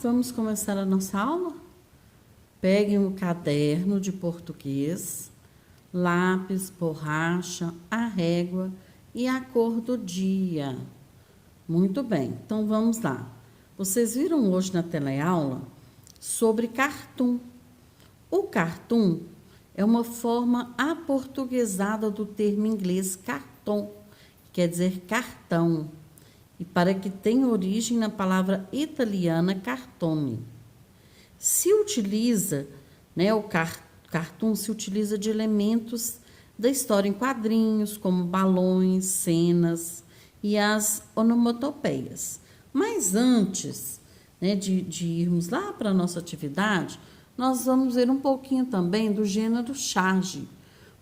vamos começar a nossa aula? Peguem o caderno de português, lápis, borracha, a régua e a cor do dia. Muito bem, então vamos lá. Vocês viram hoje na teleaula sobre cartoon. O cartoon é uma forma aportuguesada do termo inglês carton, que quer dizer cartão, e para que tenha origem na palavra italiana cartone. Se utiliza, o cartoon se utiliza de elementos da história em quadrinhos, como balões, cenas e as onomatopeias. Mas antes, de irmos lá para a nossa atividade, nós vamos ver um pouquinho também do gênero charge,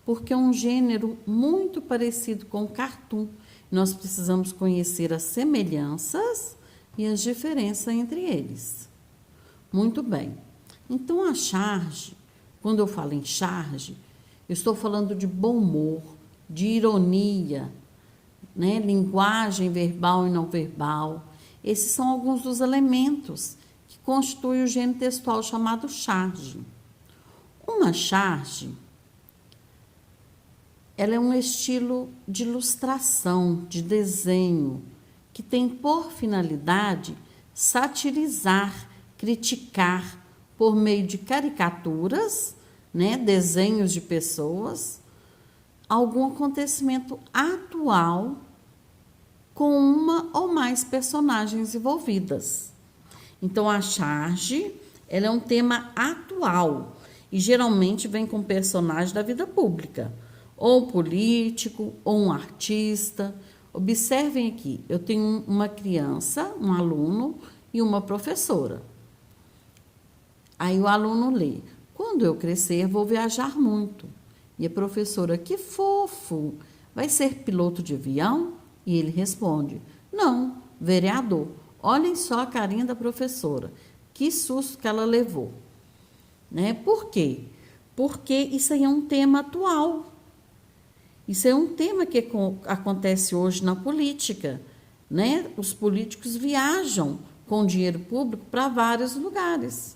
porque é um gênero muito parecido com o cartoon. Nós precisamos conhecer as semelhanças e as diferenças entre eles. Muito bem. Então, a charge, quando eu falo em charge, eu estou falando de bom humor, de ironia, linguagem verbal e não verbal. Esses são alguns dos elementos que constituem o gênero textual chamado charge. Uma charge, ela é um estilo de ilustração, de desenho, que tem por finalidade satirizar, criticar, por meio de caricaturas, desenhos de pessoas, algum acontecimento atual com uma ou mais personagens envolvidas. Então, a charge, ela é um tema atual e geralmente vem com personagem da vida pública, ou político, ou um artista. Observem aqui, eu tenho uma criança, um aluno e uma professora. Aí o aluno lê: quando eu crescer, vou viajar muito. E a professora: que fofo, vai ser piloto de avião? E ele responde: não, vereador. Olhem só a carinha da professora, que susto que ela levou. Por quê? Porque isso aí é um tema atual. Isso é um tema que acontece hoje na política. Os políticos viajam com dinheiro público para vários lugares.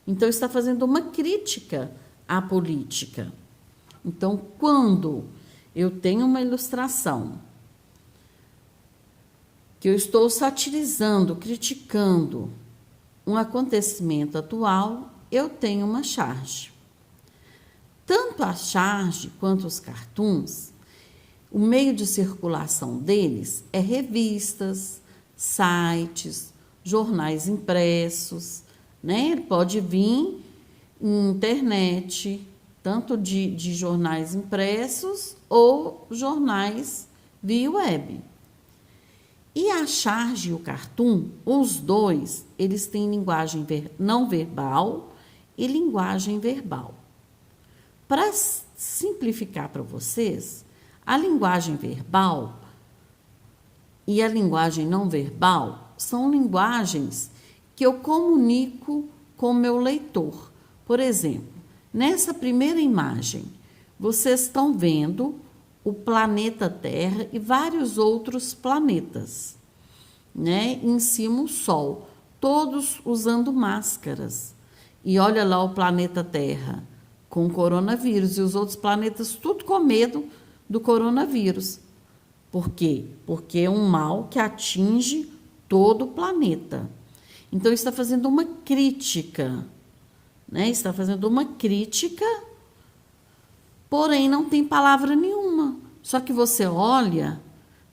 Então, está fazendo uma crítica à política. Então, quando eu tenho uma ilustração que eu estou satirizando, criticando um acontecimento atual, eu tenho uma charge. Tanto a charge quanto os cartoons, o meio de circulação deles é revistas, sites, jornais impressos, Pode vir em internet, tanto de jornais impressos ou jornais via web. E a charge e o cartoon, os dois, eles têm linguagem não verbal e linguagem verbal. Para simplificar para vocês, a linguagem verbal e a linguagem não verbal são linguagens que eu comunico com o meu leitor. Por exemplo, nessa primeira imagem, vocês estão vendo o planeta Terra e vários outros planetas, em cima o Sol, todos usando máscaras. E olha lá o planeta Terra com o coronavírus e os outros planetas tudo com medo do coronavírus. Por quê? Porque é um mal que atinge todo o planeta. Então, está fazendo uma crítica, Está fazendo uma crítica, porém não tem palavra nenhuma. Só que você olha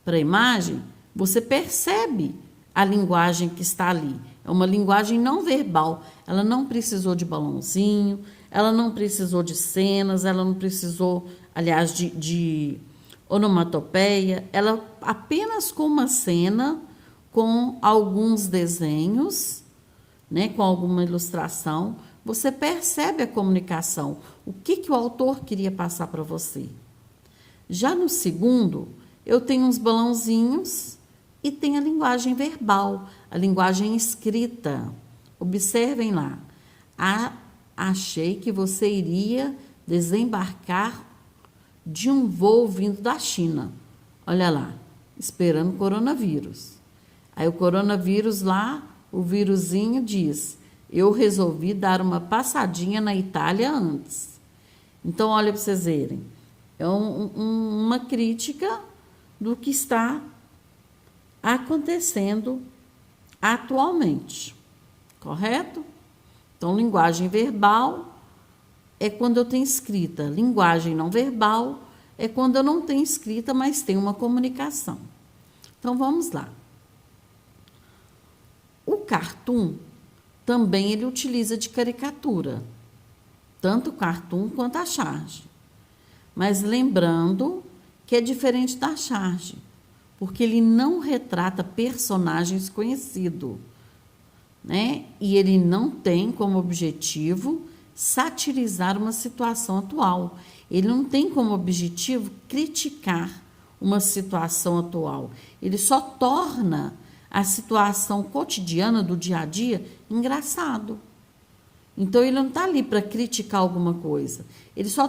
para a imagem, você percebe a linguagem que está ali. É uma linguagem não verbal. Ela não precisou de balãozinho, ela não precisou de cenas, ela não precisou, aliás, de onomatopeia. Ela apenas com uma cena, com alguns desenhos, com alguma ilustração, você percebe a comunicação, o que o autor queria passar para você. Já no segundo, eu tenho uns balãozinhos e tem a linguagem verbal, a linguagem escrita. Observem lá. Achei que você iria desembarcar de um voo vindo da China. Olha lá, esperando o coronavírus. Aí o coronavírus lá o vírusinho diz: eu resolvi dar uma passadinha na Itália antes. Então, olha para vocês verem, é uma crítica do que está acontecendo atualmente, correto? Então, linguagem verbal é quando eu tenho escrita. Linguagem não verbal é quando eu não tenho escrita, mas tem uma comunicação. Então, vamos lá. O cartoon também ele utiliza de caricatura, tanto o cartoon quanto a charge. Mas lembrando que é diferente da charge, porque ele não retrata personagens conhecidos, né? E ele não tem como objetivo satirizar uma situação atual. Ele não tem como objetivo criticar uma situação atual. Ele só torna a situação cotidiana do dia a dia engraçado. Então, ele não está ali para criticar alguma coisa. Ele só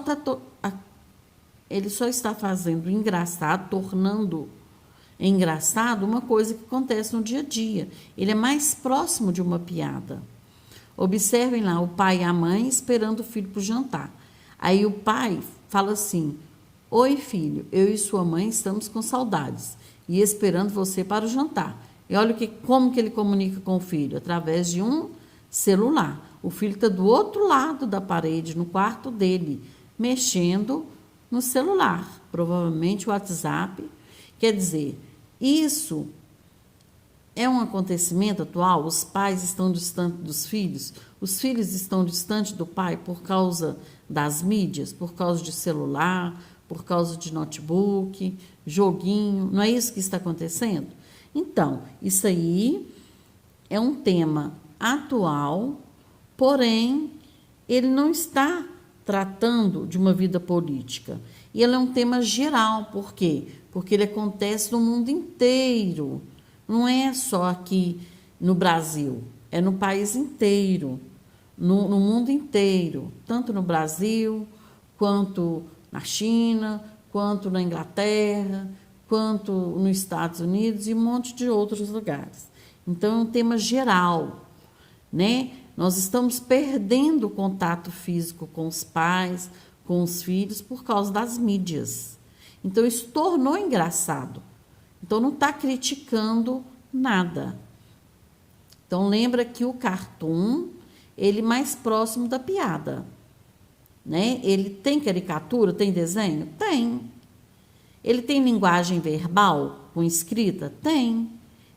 está fazendo engraçado, tornando engraçado uma coisa que acontece no dia a dia. Ele é mais próximo de uma piada. Observem lá o pai e a mãe esperando o filho para o jantar. Aí o pai fala assim: oi, filho, eu e sua mãe estamos com saudades e esperando você para o jantar. E olha como que ele comunica com o filho, através de um celular. O filho está do outro lado da parede, no quarto dele, mexendo no celular, provavelmente o WhatsApp. Quer dizer, isso é um acontecimento atual. Os pais estão distantes dos filhos, os filhos estão distantes do pai por causa das mídias, por causa de celular, por causa de notebook, joguinho. Não é isso que está acontecendo? Então, isso aí é um tema atual, porém, ele não está tratando de uma vida política. E ele é um tema geral. Por quê? Porque ele acontece no mundo inteiro. Não é só aqui no Brasil, é no país inteiro, no mundo inteiro, tanto no Brasil, quanto na China, quanto na Inglaterra, quanto nos Estados Unidos e um monte de outros lugares. Então, é um tema geral, né? Nós estamos perdendo o contato físico com os pais, com os filhos, por causa das mídias. Então, isso tornou engraçado. Então, não está criticando nada. Então, lembra que o cartoon, ele é mais próximo da piada, né? Ele tem caricatura, tem desenho? Tem. Ele tem linguagem verbal com escrita? Tem.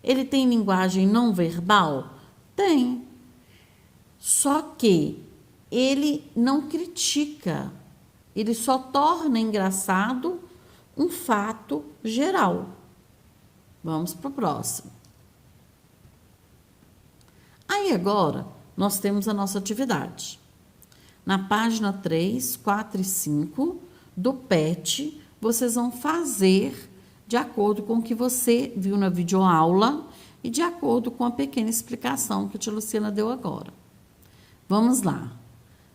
Ele tem linguagem não verbal? Tem. Só que ele não critica, ele só torna engraçado um fato geral. Vamos para o próximo. Aí agora, nós temos a nossa atividade. Na página 3, 4 e 5 do PET, vocês vão fazer de acordo com o que você viu na videoaula e de acordo com a pequena explicação que a tia Luciana deu agora. Vamos lá.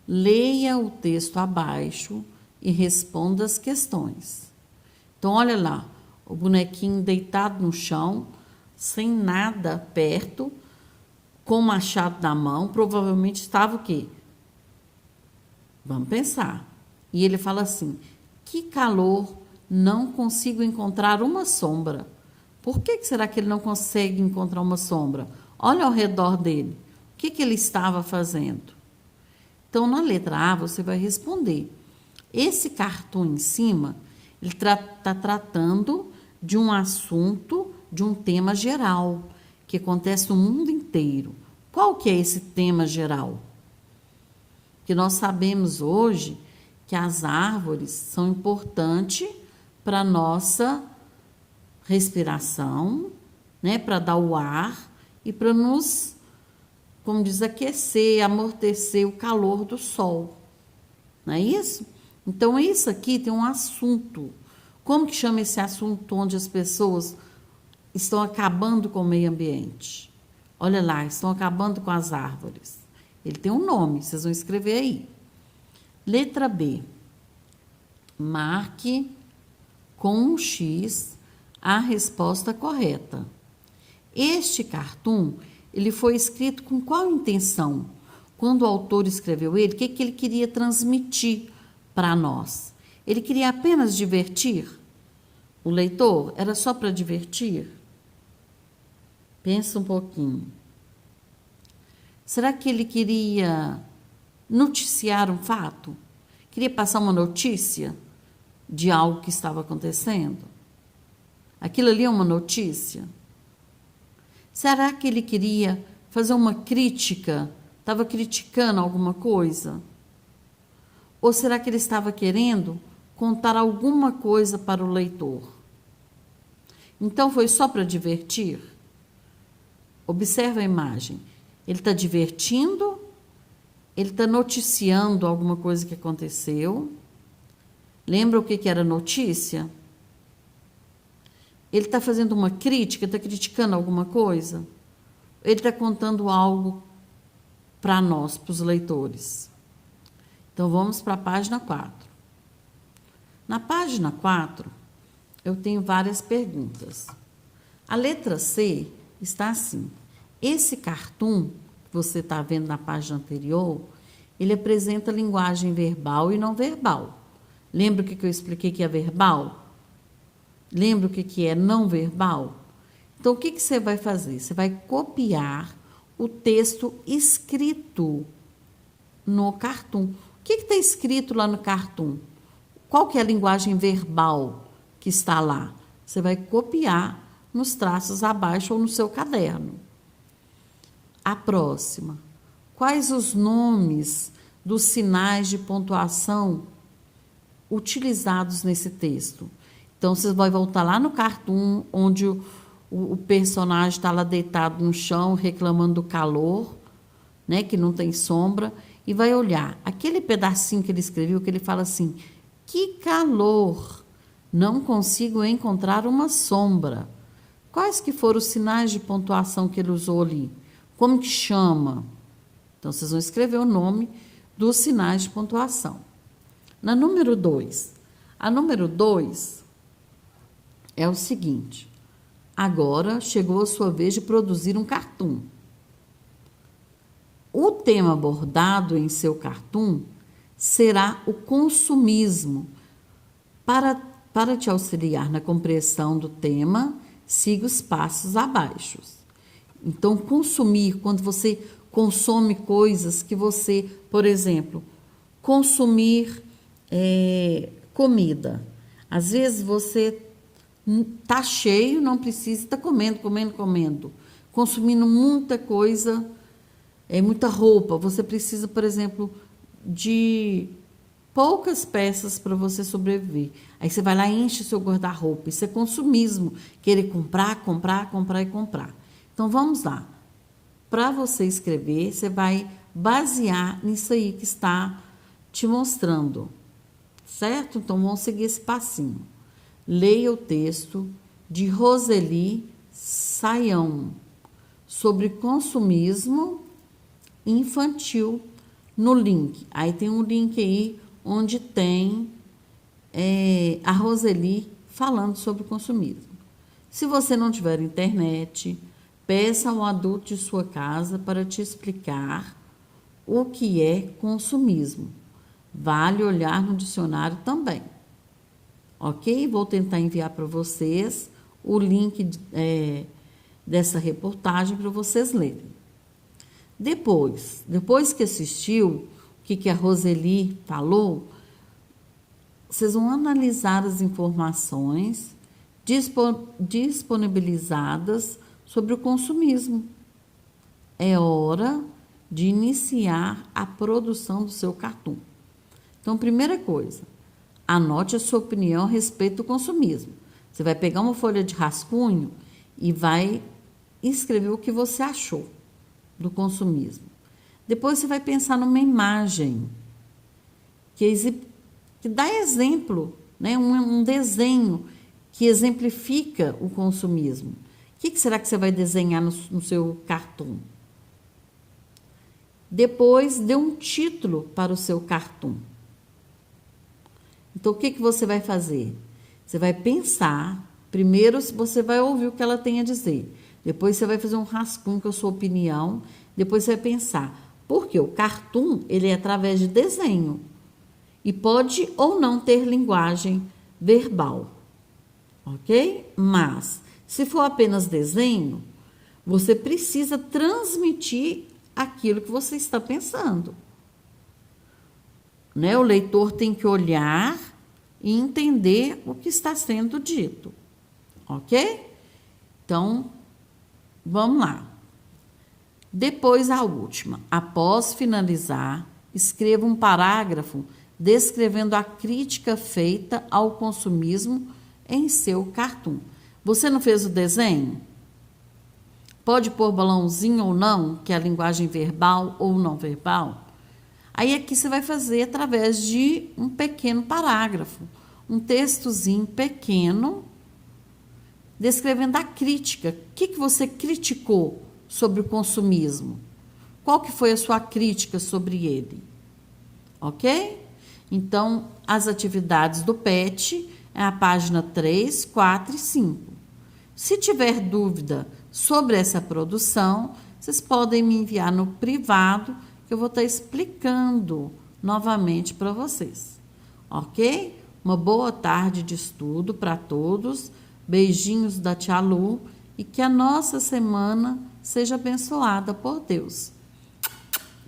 Leia o texto abaixo e responda as questões. Então, olha lá, o bonequinho deitado no chão, sem nada perto, com o machado na mão, provavelmente estava o quê? Vamos pensar. E ele fala assim: que calor, não consigo encontrar uma sombra. Por que será que ele não consegue encontrar uma sombra? Olha ao redor dele. O que ele estava fazendo? Então, na letra A, você vai responder. Esse cartoon em cima, ele está tratando de um assunto, de um tema geral, que acontece no mundo inteiro. Qual que é esse tema geral? Porque nós sabemos hoje que as árvores são importantes para a nossa respiração, né? Para dar o ar e para nos, como diz, aquecer, amortecer o calor do sol. Não é isso? Então, isso aqui tem um assunto. Como que chama esse assunto onde as pessoas estão acabando com o meio ambiente? Olha lá, estão acabando com as árvores. Ele tem um nome, vocês vão escrever aí. Letra B. Marque com um X a resposta correta. Este cartoon, ele foi escrito com qual intenção? Quando o autor escreveu ele, o que ele queria transmitir para nós? Ele queria apenas divertir o leitor? Era só para divertir? Pensa um pouquinho. Será que ele queria noticiar um fato? Queria passar uma notícia de algo que estava acontecendo? Aquilo ali é uma notícia? Será que ele queria fazer uma crítica? Estava criticando alguma coisa? Ou será que ele estava querendo contar alguma coisa para o leitor? Então foi só para divertir? Observa a imagem. Ele está divertindo? Ele está noticiando alguma coisa que aconteceu? Lembra o que era notícia? Ele está fazendo uma crítica, está criticando alguma coisa? Ele está contando algo para nós, para os leitores. Então, vamos para a página 4. Na página 4, eu tenho várias perguntas. A letra C está assim. Esse cartoon, que você está vendo na página anterior, ele apresenta linguagem verbal e não verbal. Lembra o que eu expliquei que é verbal? Lembra o que é não verbal? Então, o que você vai fazer? Você vai copiar o texto escrito no cartoon. O que está escrito lá no cartoon? Qual que é a linguagem verbal que está lá? Você vai copiar nos traços abaixo ou no seu caderno. A próxima. Quais os nomes dos sinais de pontuação utilizados nesse texto? Então, você vai voltar lá no cartoon, onde o personagem está lá deitado no chão, reclamando do calor, né, que não tem sombra, e vai olhar aquele pedacinho que ele escreveu, que ele fala assim: que calor, não consigo encontrar uma sombra. Quais que foram os sinais de pontuação que ele usou ali? Como que chama? Então, vocês vão escrever o nome dos sinais de pontuação. Na número 2, a número 2 é o seguinte: agora chegou a sua vez de produzir um cartoon. O tema abordado em seu cartoon será o consumismo. Para te auxiliar na compreensão do tema, siga os passos abaixo. Então, consumir, quando você consome coisas que você, por exemplo, consumir comida. Às vezes você está cheio, não precisa, está comendo. Consumindo muita coisa, muita roupa. Você precisa, por exemplo, de poucas peças para você sobreviver. Aí você vai lá e enche o seu guarda-roupa. Isso é consumismo. Querer comprar. Então, vamos lá. Para você escrever, você vai basear nisso aí que está te mostrando. Certo? Então, vamos seguir esse passinho. Leia o texto de Roseli Saião sobre consumismo infantil no link. Aí tem um link aí onde tem a Roseli falando sobre consumismo. Se você não tiver internet, peça a um adulto de sua casa para te explicar o que é consumismo. Vale olhar no dicionário também. Ok? Vou tentar enviar para vocês o link dessa reportagem para vocês lerem. Depois que assistiu o que a Roseli falou, vocês vão analisar as informações disponibilizadas sobre o consumismo. É hora de iniciar a produção do seu cartoon. Então, primeira coisa, anote a sua opinião a respeito do consumismo. Você vai pegar uma folha de rascunho e vai escrever o que você achou do consumismo. Depois você vai pensar numa imagem que dá exemplo, né? Um desenho que exemplifica o consumismo. O que será que você vai desenhar no seu cartoon? Depois, dê um título para o seu cartoon. Então, o que você vai fazer? Você vai pensar, primeiro você vai ouvir o que ela tem a dizer. Depois você vai fazer um rascunho com a sua opinião. Depois você vai pensar, porque o cartoon, ele é através de desenho. E pode ou não ter linguagem verbal. Ok? Mas, se for apenas desenho, você precisa transmitir aquilo que você está pensando. Né? O leitor tem que olhar e entender o que está sendo dito. Ok? Então, vamos lá. Depois, a última. Após finalizar, escreva um parágrafo descrevendo a crítica feita ao consumismo em seu cartoon. Você não fez o desenho? Pode pôr balãozinho ou não, que é a linguagem verbal ou não verbal. Aí aqui você vai fazer através de um pequeno parágrafo, um textozinho pequeno, descrevendo a crítica. O que você criticou sobre o consumismo? Qual que foi a sua crítica sobre ele? Ok? Então, as atividades do PET é a página 3, 4 e 5. Se tiver dúvida sobre essa produção, vocês podem me enviar no privado, que eu vou estar explicando novamente para vocês. Ok? Uma boa tarde de estudo para todos. Beijinhos da Tia Lu e que a nossa semana seja abençoada por Deus.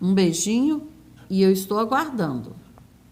Um beijinho e eu estou aguardando.